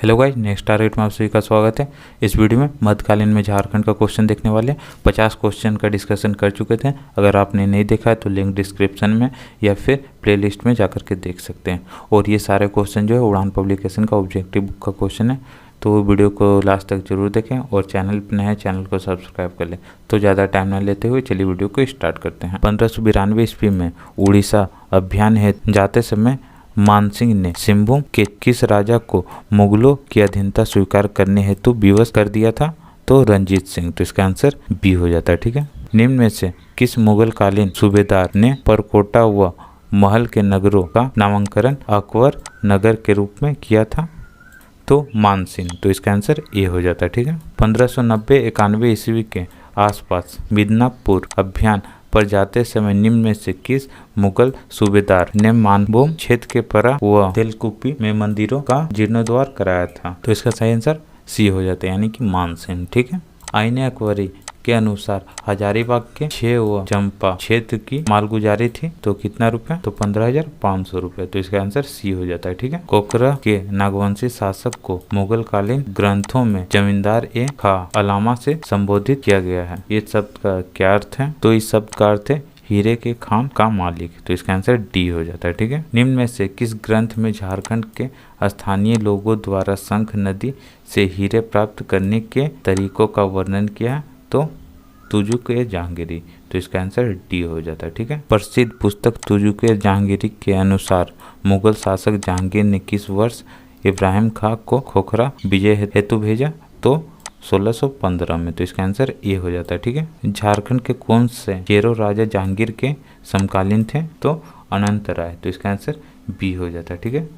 Hello guys, next target में आप सभी का स्वागत है। इस वीडियो में मध्यकालीन में झारखंड का क्वेश्चन देखने वाले हैं। 50 क्वेश्चन का डिस्कशन कर चुके थे। अगर आपने नहीं देखा है तो लिंक डिस्क्रिप्शन में या फिर प्लेलिस्ट में जाकर के देख सकते हैं। और ये सारे क्वेश्चन जो है उड़ान पब्लिकेशन का ऑब्जेक्टिव बुक का क्वेश्चन है, तो वीडियो को लास्ट तक जरूर देखें और चैनल पर नए हैं चैनल को सब्सक्राइब कर लें। तो ज़्यादा टाइम ना लेते हुए चलिए वीडियो को स्टार्ट करते हैं। 1592 ईस्वी में उड़ीसा अभियान हेतु जाते समय मानसिंह ने सिंहभूम के किस राजा को मुगलों की अधीनता स्वीकार करने हेतु विवश कर दिया था? तो रंजीत सिंह। तो इसका आंसर बी हो जाता है। ठीक है। निम्न में से किस मुगल कालीन सूबेदार ने परकोटा व महल के नगरों का नामकरण अकबर नगर के रूप में किया था? तो मानसिंह। तो इसका आंसर ए हो जाता है। ठीक है। 1590-91 ईस्वी के आसपास मिदनापुर अभियान पर जाते समय निम्न में से किस मुगल सूबेदार ने मानभूम क्षेत्र के परा व तेलकुपी में मंदिरों का जीर्णोद्धार कराया था? तो इसका सही आंसर सी हो जाता है, यानी कि मानसिंह। ठीक है। आईने अकबरी के अनुसार हजारीबाग के 6 व चंपा क्षेत्र की मालगुजारी थी तो कितना रुपया? तो 15,500 रुपये। तो इसका आंसर सी हो जाता है। ठीक है। कोकरा के नागवंशी शासक को मुगल कालीन ग्रंथों में जमींदार ए खा अलामा से संबोधित किया गया है। ये शब्द का क्या अर्थ है? तो इस शब्द का अर्थ है हीरे के खान का मालिक। तो इसका आंसर डी हो जाता है। ठीक है। निम्न में से किस ग्रंथ में झारखंड के स्थानीय लोगों द्वारा शंख नदी से हीरे प्राप्त करने के तरीकों का वर्णन किया है? तो तुजुक-ए जहांगीरी। तो इसका आंसर डी हो जाता है। ठीक है। प्रसिद्ध पुस्तक तुजुक-ए जहांगीरी के अनुसार मुगल शासक जहांगीर ने किस वर्ष इब्राहिम खां को खोखरा विजय हेतु भेजा? तो 1615 में। तो इसका आंसर ए हो जाता है। ठीक है। झारखंड के कौन से चेरो राजा जहांगीर के समकालीन थे? तो अनंत राय। तो इसका आंसर बी हो जाता है। ठीक है।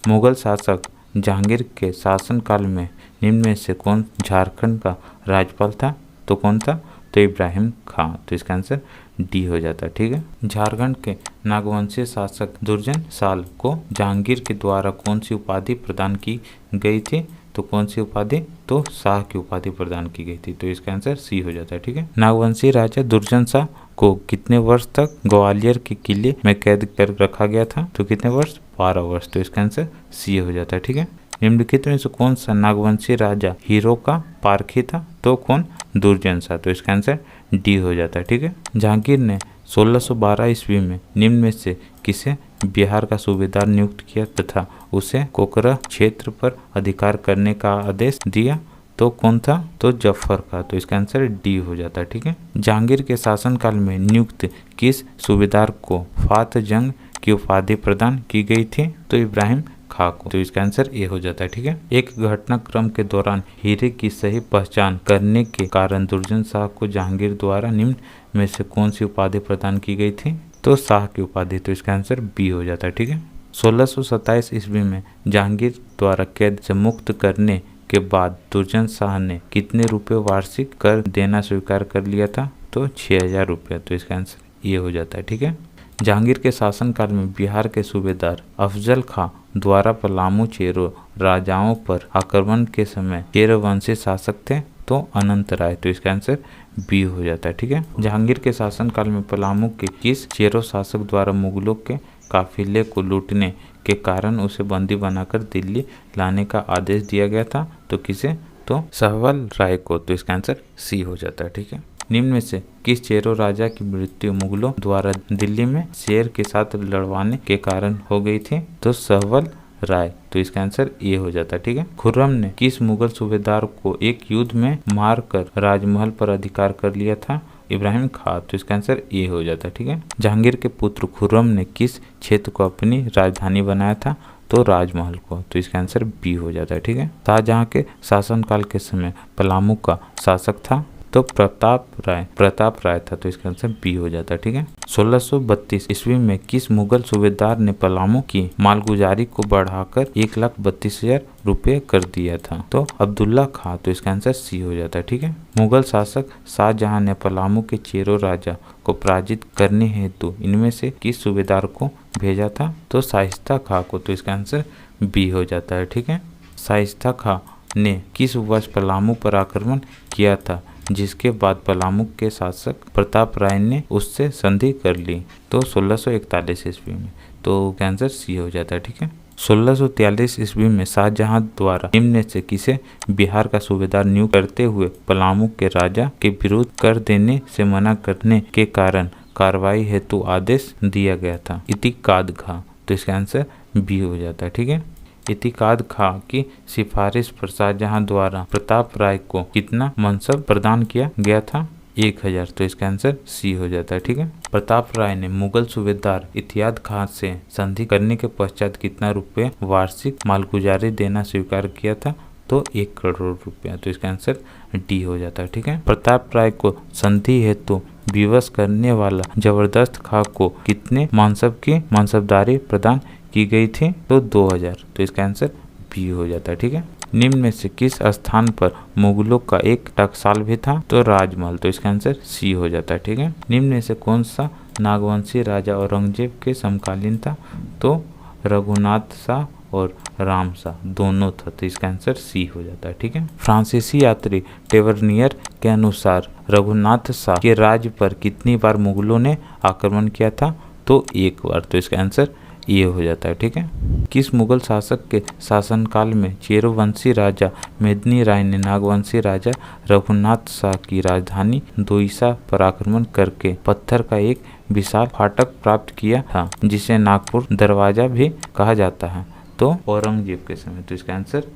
मुगल शासक जहांगीर के शासनकाल में निम्न में से कौन झारखंड का राज्यपाल था? तो कौन था? तो इब्राहिम खां। तो इसका आंसर डी हो जाता है। ठीक है। झारखंड के नागवंशीय शासक दुर्जन साल को जहांगीर के द्वारा कौन सी उपाधि प्रदान की गई थी? तो कौन सी उपाधि? तो शाह की उपाधि प्रदान की गई थी। तो इसका आंसर सी हो जाता है। ठीक है। नागवंशी राजा दुर्जन शाह को कितने वर्ष तक ग्वालियर के किले में कैद कर रखा गया था? तो कितने वर्ष? 12 वर्ष। तो इसका आंसर सी हो जाता है। ठीक है। निम्नलिखित में से कौन सा नागवंशी राजा हीरो का पारखी था? तो कौन? दुर्जन शाह। तो इसका आंसर डी हो जाता है। ठीक है। जहांगीर ने 1612 ईस्वी में निम्न में से किसे बिहार का सूबेदार नियुक्त किया तथा उसे कोकरा क्षेत्र पर अधिकार करने का आदेश दिया? तो कौन था? तो जफर का। तो इसका आंसर डी हो जाता है। ठीक है। जहांगीर के शासनकाल में नियुक्त किस सूबेदार को फात जंग की उपाधि प्रदान की गई थी? तो इब्राहिम खां को। तो इसका आंसर ए हो जाता है। ठीक है। एक घटनाक्रम के दौरान हीरे की सही पहचान करने के कारण दुर्जन शाह को जहांगीर द्वारा निम्न में से कौन सी उपाधि प्रदान की गई थी? तो शाह की उपाधि। तो इसका आंसर बी हो जाता है। ठीक है। 1627 ईस्वी में जहांगीर द्वारा कैद से मुक्त करने के बाद दुर्जन शाह ने कितने रुपए वार्षिक कर देना स्वीकार कर लिया था? तो 6,000 रुपया। तो इसका आंसर ये हो जाता है। ठीक है। जहांगीर के शासनकाल में बिहार के सूबेदार अफजल खां द्वारा पलामू चेरो राजाओं पर आक्रमण के समय चेरो वंशी शासक थे? तो अनंत राय। तो इसका आंसर बी हो जाता है। ठीक है। जहांगीर के शासनकाल में पलामू के किस चेरो शासक द्वारा मुगलों के काफिले को लूटने के कारण उसे बंदी बनाकर दिल्ली लाने का आदेश दिया गया था? तो किसे? तो सहवल राय को। तो इसका आंसर सी हो जाता है। ठीक है। निम्न में से किस चेरो राजा की मृत्यु मुगलों द्वारा दिल्ली में शेर के साथ लड़वाने के कारण हो गई थी? तो सहवल राय। तो इसका आंसर ए हो जाता है। ठीक है। खुर्रम ने किस मुगल सूबेदार को एक युद्ध में मारकर राजमहल पर अधिकार कर लिया था? इब्राहिम खां। तो इसका आंसर ए हो जाता है। ठीक है। जहांगीर के पुत्र खुर्रम ने किस क्षेत्र को अपनी राजधानी बनाया था? तो राजमहल को। तो इसका आंसर बी हो जाता है। ठीक है। शाहजहां के शासनकाल के समय पलामू का शासक था? तो प्रताप राय था। तो इसका आंसर बी हो जाता है। ठीक है। 1632 ईस्वी में किस मुगल सूबेदार ने पलामू की मालगुजारी को बढ़ाकर 1,32,000 रुपये कर दिया था? तो अब्दुल्ला खां। तो इसका आंसर सी हो जाता है। ठीक है। मुगल शासक शाहजहां ने पलामू के चेरो राजा को पराजित करने हेतु इनमें से किस सूबेदार को भेजा था? तो शाइस्ता खां को। तो इसका आंसर बी हो जाता है। ठीक है। शाइस्ता खां ने किस वर्ष पलामू पर आक्रमण किया था जिसके बाद पलामू के शासक प्रताप राय ने उससे संधि कर ली? तो 1641 ईस्वी में। तो आंसर सी हो जाता है। ठीक है। 1643 ईस्वी में शाहजहां द्वारा निम्न में से किसे बिहार का सूबेदार नियुक्त करते हुए पलामू के राजा के विरुद्ध कर देने से मना करने के कारण कार्रवाई हेतु आदेश दिया गया था? इतिकाद खां। तो इसका आंसर बी हो जाता है। ठीक है, इतिकाद खां की सिफारिश पर शाहजहां द्वारा प्रताप राय को कितना मनसब प्रदान किया गया था? 1000। तो इसका आंसर सी हो जाता है। ठीक है, प्रताप राय ने मुगल सूबेदार इतियाद खां से संधि करने के पश्चात कितना रुपये वार्षिक मालगुजारी देना स्वीकार किया था? तो 1 करोड़ रुपया। तो इसका आंसर डी हो जाता है। ठीक है, प्रताप राय को संधि हेतु विवश करने वाला जबरदस्त खां को कितने मानसब की मानसबदारी प्रदान की गई थी? तो 2000। तो इसका आंसर बी हो जाता है। ठीक है, निम्न में से किस स्थान पर मुगलों का एक टकसाल भी था? तो राजमहल। तो इसका आंसर सी हो जाता है। ठीक है, निम्न में से कौन सा नागवंशी राजा औरंगजेब के समकालीन था? तो रघुनाथ शाह और राम शाह दोनों था। तो इसका आंसर सी हो जाता है। ठीक है, फ्रांसीसी यात्री टेवरनियर के अनुसार रघुनाथ शाह के राज्य पर कितनी बार मुगलों ने आक्रमण किया था? तो 1 बार। तो इसका आंसर ये हो जाता है। ठीक है, किस मुगल शासक के शासनकाल में चेरो वंशी राजा मेदिनी राय ने नागवंशी राजा रघुनाथ शाह की राजधानी दोईसा पर आक्रमण करके पत्थर का एक विशाल फाटक प्राप्त किया था, जिसे नागपुर दरवाजा भी कहा जाता है? तो औरंगजेब के समय। तो इसका आंसर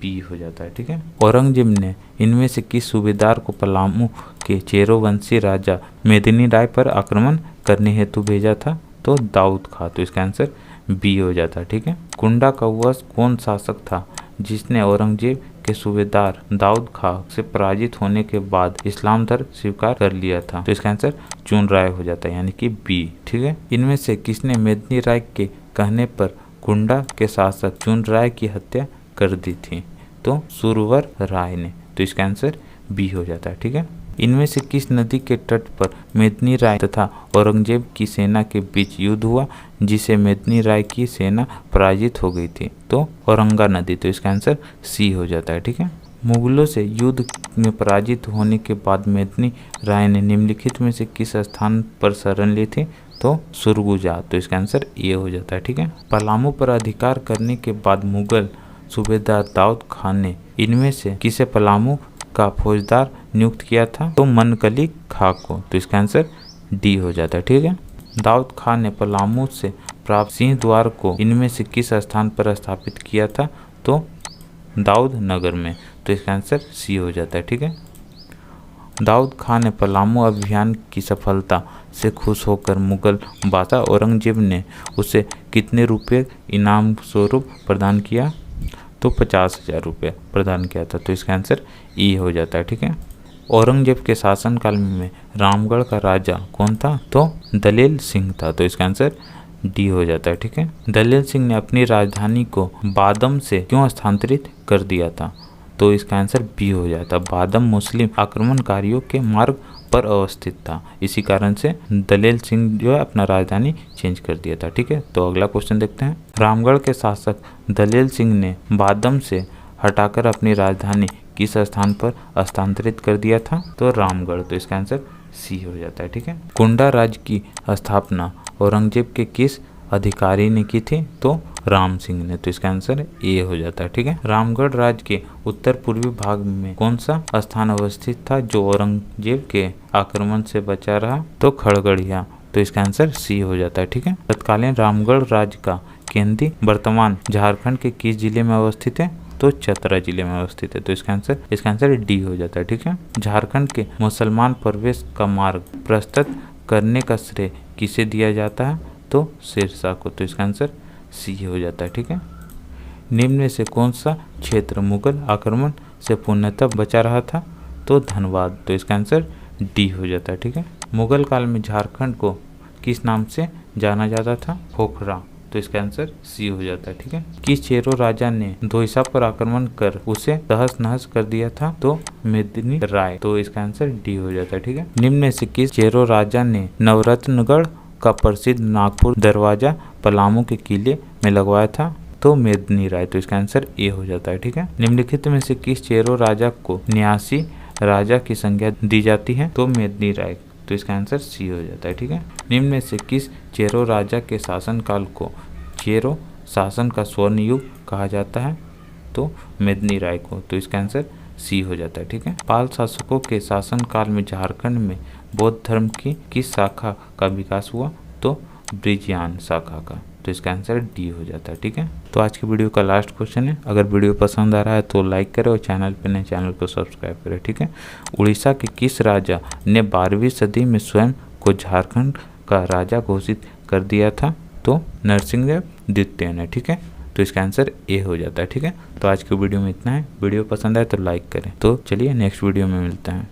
बी हो जाता है। ठीक है, औरंगजेब ने इनमें से किस सूबेदार को पलामू के चेरो वंशी राजा मेदिनी राय पर आक्रमण करने हेतु भेजा था? तो दाऊद खां। तो इसका आंसर बी हो जाता है। ठीक है, कुंडा का वह कौन शासक था जिसने औरंगजेब के सूबेदार दाऊद खां से पराजित होने के बाद इस्लाम धर्म स्वीकार कर लिया था? तो इसका आंसर चुन राय हो जाता है, यानी कि बी। ठीक है, इनमें से किसने मेदिनी राय के कहने पर कुंडा के शासक चुन राय की हत्या कर दी थी? तो सुरवर राय ने। तो इसका आंसर बी हो जाता है। ठीक है, इनमें से किस नदी के तट पर मेदिनी राय तथा औरंगजेब की सेना के बीच युद्ध हुआ, जिसे मेदिनी राय की सेना पराजित हो गई थी? तो औरंगा नदी। तो इसका आंसर सी हो जाता है। ठीक है, मुगलों से युद्ध में पराजित होने के बाद मेदिनी राय ने निम्नलिखित में से किस स्थान पर शरण ली थी? तो सुरगुजा। तो इसका आंसर ए हो जाता है। ठीक है, पलामू पर अधिकार करने के बाद मुगल सूबेदार दाऊद खान ने इनमें से किसे पलामू का फौजदार नियुक्त किया था? तो मनकली खां को। तो इसका आंसर डी हो जाता है। ठीक है, दाऊद खान ने पलामू से प्राप्त सिंह द्वार को इनमें से किस स्थान पर स्थापित किया था? तो दाऊद नगर में। तो इसका आंसर सी हो जाता है। ठीक है, दाऊद खान ने पलामू अभियान की सफलता से खुश होकर मुगल बादशाह औरंगजेब ने उसे कितने रुपये इनाम स्वरूप प्रदान किया? तो 50,000 रुपये प्रदान किया था। तो इसका आंसर ई हो जाता है। ठीक है, औरंगजेब के शासनकाल में रामगढ़ का राजा कौन था? तो दलेल सिंह था। तो इसका आंसर डी हो जाता है। ठीक है, दलेल सिंह ने अपनी राजधानी को बादम से क्यों स्थानांतरित कर दिया था? तो इसका आंसर बी हो जाता है। बादम मुस्लिम आक्रमणकारियों के मार्ग पर अवस्थित था, इसी कारण से दलेल सिंह जो है अपना राजधानी चेंज कर दिया था। ठीक है, तो अगला क्वेश्चन देखते हैं। रामगढ़ के शासक दलेल सिंह ने बादम से हटाकर अपनी राजधानी किस स्थान पर स्थानांतरित कर दिया था? तो रामगढ़। तो इसका आंसर सी हो जाता है। ठीक है, कुंडा राज्य की स्थापना औरंगजेब के किस अधिकारी ने की थी? तो राम सिंह ने। तो इसका आंसर ए हो जाता है। ठीक है, रामगढ़ राज्य के उत्तर पूर्वी भाग में कौन सा स्थान अवस्थित था जो औरंगजेब के आक्रमण से बचा रहा? तो खड़गड़िया। तो इसका आंसर सी हो जाता है। ठीक है, तत्कालीन रामगढ़ राज्य का केंद्र वर्तमान झारखंड के किस जिले में अवस्थित है? तो चतरा जिले में अवस्थित है। तो इसका आंसर डी हो जाता है। ठीक है, झारखंड के मुसलमान प्रवेश का मार्ग प्रस्तुत करने का श्रेय किसे दिया जाता है? तो शेरशाह को। तो इसका आंसर सी हो जाता है। ठीक है, निम्न में से कौन सा क्षेत्र मुगल आक्रमण से पूर्णतः बचा रहा था? तो धनबाद। तो इसका आंसर डी हो जाता है। ठीक है, मुगल काल में झारखंड को किस नाम से जाना जाता था? खोखरा। तो इसका आंसर सी हो जाता है। ठीक है, किस चेरो राजा ने दोईसा पर आक्रमण कर उसे तहस नहस कर दिया था? तो मेदिनी राय। तो इसका आंसर डी हो जाता है। ठीक है, निम्न में से किस चेरो राजा ने नवरत्नगढ़ का प्रसिद्ध नागपुर दरवाजा पलामू के किले में लगवाया था? तो मेदिनी राय। तो इसका आंसर ए हो जाता है। ठीक है, निम्नलिखित में से किस चेरो राजा को न्यासी राजा की संज्ञा दी जाती है? तो मेदिनी राय। तो इसका आंसर सी हो जाता है। ठीक है, निम्न में से किस चेरो राजा के शासनकाल को चेरो शासन का स्वर्ण युग कहा जाता है? तो मेदिनी राय को। तो इसका आंसर सी हो जाता है। ठीक है। पाल शासकों के शासनकाल में झारखंड में बौद्ध धर्म की किस शाखा का विकास हुआ? तो ब्रिजयान शाखा का। तो इसका आंसर डी हो जाता है। ठीक है। तो आज की वीडियो का लास्ट क्वेश्चन है, अगर वीडियो पसंद आ रहा है तो लाइक करें और चैनल पे नए चैनल को सब्सक्राइब करें। ठीक है। उड़ीसा के किस राजा ने 12वीं सदी में स्वयं को झारखंड का राजा घोषित कर दिया था? तो नरसिंहदेव द्वितीय ने। ठीक है। तो इसका आंसर ए हो जाता है। ठीक है। तो आज की वीडियो में इतना है। वीडियो पसंद आए तो लाइक करें। तो चलिए नेक्स्ट वीडियो में मिलते हैं।